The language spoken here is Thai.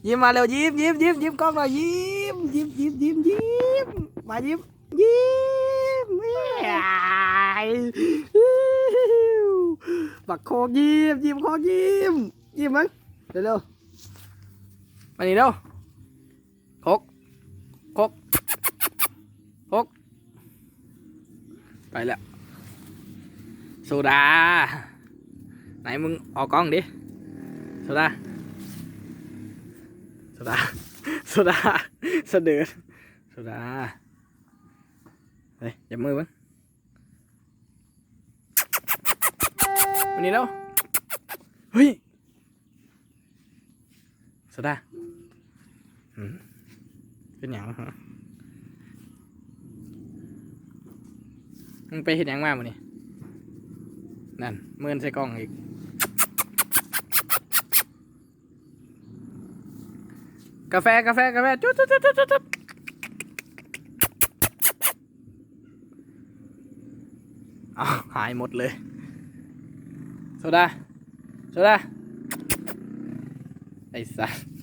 ยิ้มมาเร็วยิ้มกล้องหน่อยยิ้มมายิ้มบักโคกยิ้มโคกยิ้มมั้งเร็วมานี่เร็วโคกไปแล้วโซดาไหนมึงออกกล้องดิโซดาสะเดือดโซดาเฮ้ยจับมือมั้งวันนี้แล้วเฮ้ยโซดาเป็นหยังฮะมึงไปเห็นหยังมาวันนี้นั่นเมินใส่กล้องอีกกาแฟจุดอ้าวหายหมดเลยโซดาไอ้สัส